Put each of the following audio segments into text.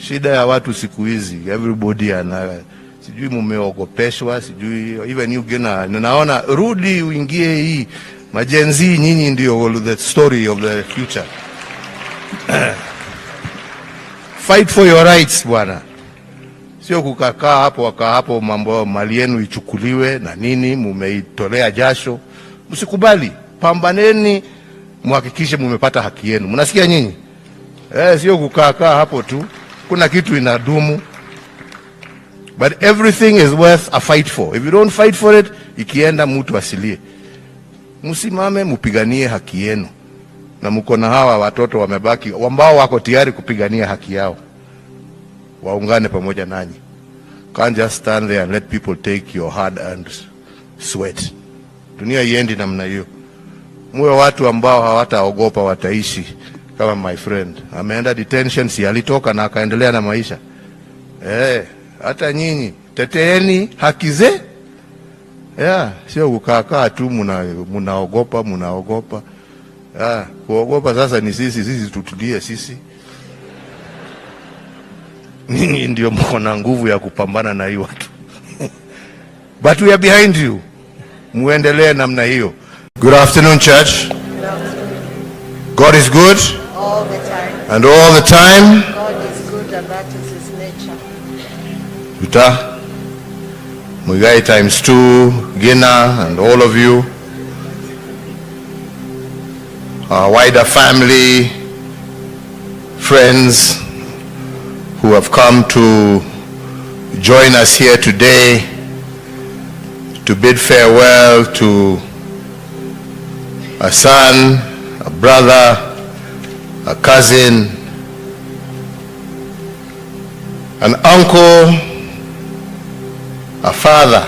Shida ya watu siku hizi, everybody sijui mumeogopeshwa, sijui even you gena, naona rudi uingie hii majenzi, nyinyi ndio the story of the future. Fight for your rights bwana, sio kukakaa hapo mambo mali yenu ichukuliwe na nini, mumeitolea jasho. Msikubali, pambaneni, muhakikishe mumepata haki yenu. Mnasikia nyinyi? Sio kukaa hapo tu, kuna kitu inadumu. But everything is worth a fight for. If you don't fight for it, ikienda mtu asilie. Msimame mupiganie haki yenu. Na mko na hawa watoto wamebaki ambao wako tayari kupigania haki yao. Waungane pamoja nanyi. Can't just stand there and let people take your hard-earned sweat. Dunia iendi namna hiyo. Muwe watu ambao hawataogopa, wataishi kama my friend. Ameenda detention, si alitoka na akaendelea na maisha. Hata nyinyi teteeni haki ze. Sio kukaa tu munaogopa. Kuogopa sasa ni sisi tutulie sisi. Ninyi ndio mko na nguvu ya kupambana na hiyo watu. But we are behind you. Muendelee namna hiyo. Good afternoon, church. Good afternoon. God is good. All the time. And all the time. God is good, and that is his nature. Uta Muigai times 2, Gina, and all of you, our wider family, friends who have come to join us here today to bid farewell to a son, a brother, a cousin, an uncle, a father,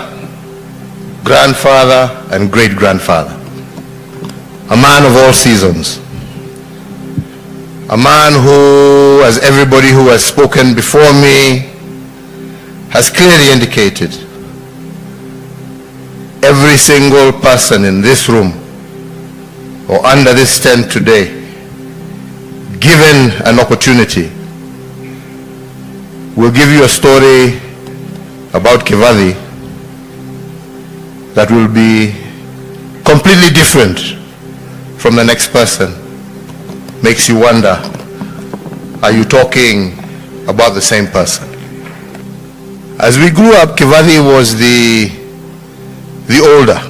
grandfather, and great-grandfather. A man of all seasons. A man who, as everybody who has spoken before me has clearly indicated, every single person in this room or under this tent today, given an opportunity, will give you a story about Kevathi that will be completely different from the next person. Makes you wonder, are you talking about the same person? As we grew up, Kevathi was the older.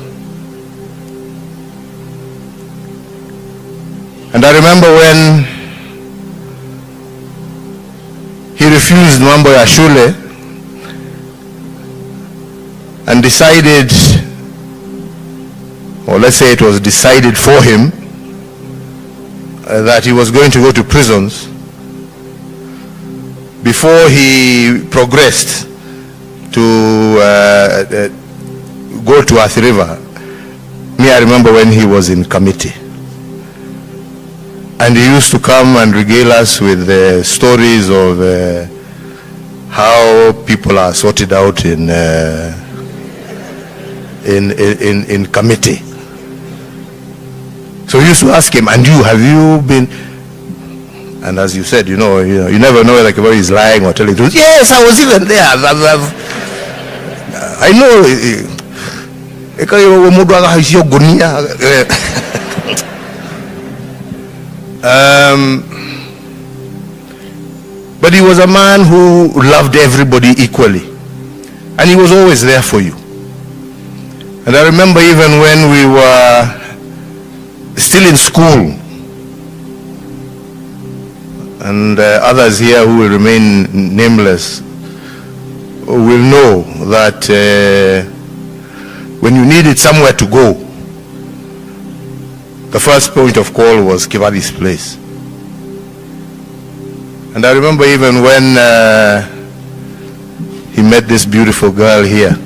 And I remember when he refused mambo ya shule and decided, or let's say it was decided for him, that he was going to go to prisons before he progressed to go to Athi River. Me, I remember when he was in committee. And he used to come and regale us with stories of how people are sorted out in committee. So we used to ask him, and you, have you been? And as you said, you never know whether Kevathi is lying or telling the truth. Yes, I was even there. I know. But he was a man who loved everybody equally. And he was always there for you. And I remember even when we were still in school, and others here who will remain nameless will know that when you needed somewhere to go, the first point of call was Kevathi's place. And I remember even when he met this beautiful girl here.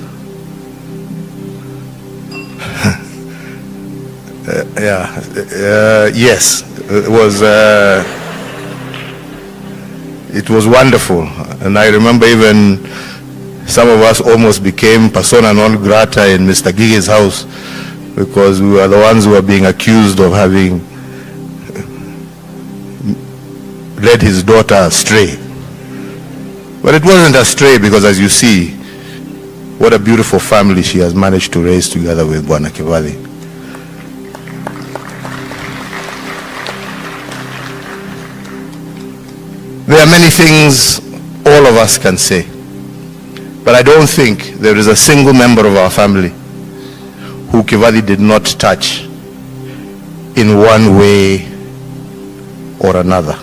Yes, it was wonderful. And I remember even some of us almost became persona non grata in Mr. Gige's house because we were the ones who were being accused of having led his daughter astray. But it wasn't a stray, because as you see, what a beautiful family she has managed to raise together with Bwana Kibali. There are many things all of us can say, but I don't think there is a single member of our family who Kibali did not touch in one way or another.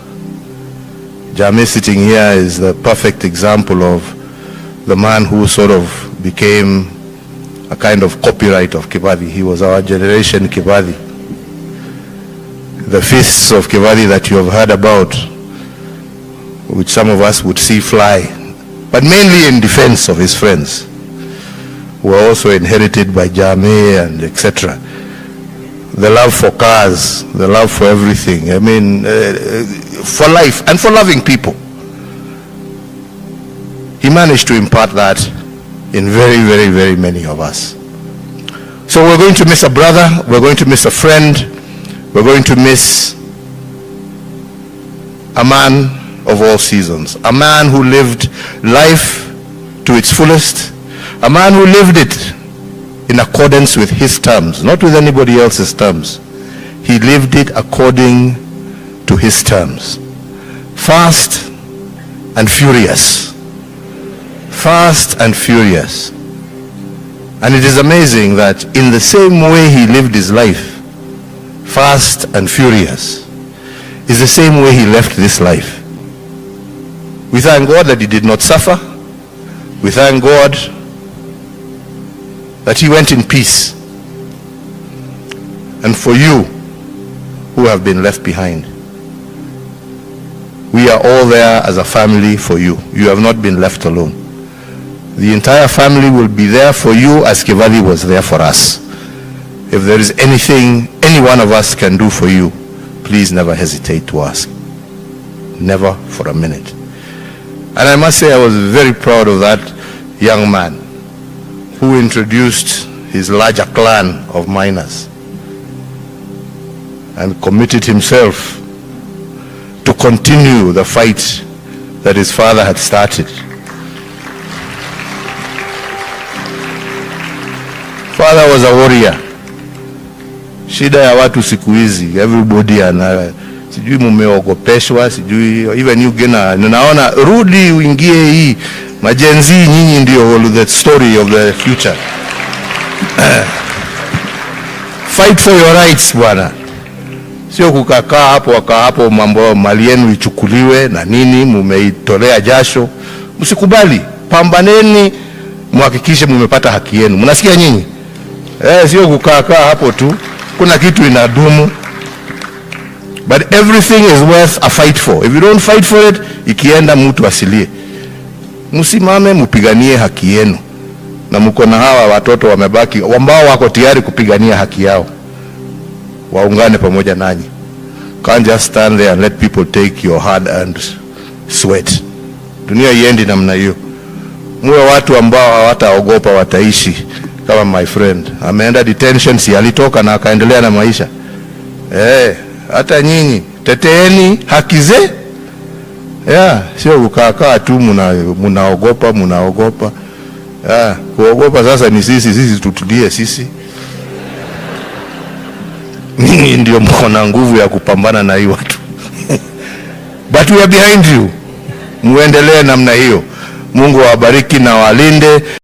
Jame sitting here is the perfect example of the man who sort of became a kind of copyright of Kibali. He was our generation Kibali. The feasts of Kibali that you have heard about, which some of us would see fly, but mainly in defense of his friends, were also inherited by Jame and etc. The love for cars, the love for everything, I mean, for life and for loving people. He managed to impart that in very, very, very many of us. So we're going to miss a brother, we're going to miss a friend, we're going to miss a man of all seasons, a man who lived life to its fullest, a man who lived it in accordance with his terms, not with anybody else's terms. He lived it according to his terms. Fast and furious. Fast and furious. And it is amazing that in the same way he lived his life, fast and furious, is the same way he left this life. We thank God that he did not suffer. We thank God that he went in peace. And for you who have been left behind, we are all there as a family for you. You have not been left alone. The entire family will be there for you as Kibali was there for us. If there is anything any one of us can do for you, please never hesitate to ask. Never for a minute. And I must say I was very proud of that young man who introduced his larger clan of miners and committed himself to continue the fight that his father had started. Father was a warrior. Shida ya watu siku hizi, everybody ana sijui mumeogopeshwa, sijui even you gena, naona rudi uingie hii majenzi, nyinyi ndio the story of the future. Fight for your rights bwana, sio kukakaa hapo wakaa hapo mambo mali yenu ichukuliwe na nini, mumeitolea jasho. Msikubali, pambaneni, muhakikishe mumepata haki yenu. Mnasikia nyinyi? Sio kukaa hapo tu, kuna kitu inadumu. But everything is worth a fight for. If you don't fight for it, ikienda mtu asilie. Msimame mupiganie haki yenu. Na mko na hawa watoto wamebaki ambao wako tayari kupigania haki yao. Waungane pamoja nanyi. Can't just stand there and let people take your hard earned sweat. Dunia iendi namna hiyo. Muwe watu ambao hawataogopa, wataishi kama my friend. Ameenda detention, si alitoka na akaendelea na maisha. Hata nyinyi teteeni haki ze. Sio kukaa tu munaogopa. Kuogopa sasa ni sisi tutulie sisi. Ninyi ndio mko na nguvu ya kupambana na hii watu. But we are behind you. Muendelee namna hiyo. Mungu awabariki na walinde.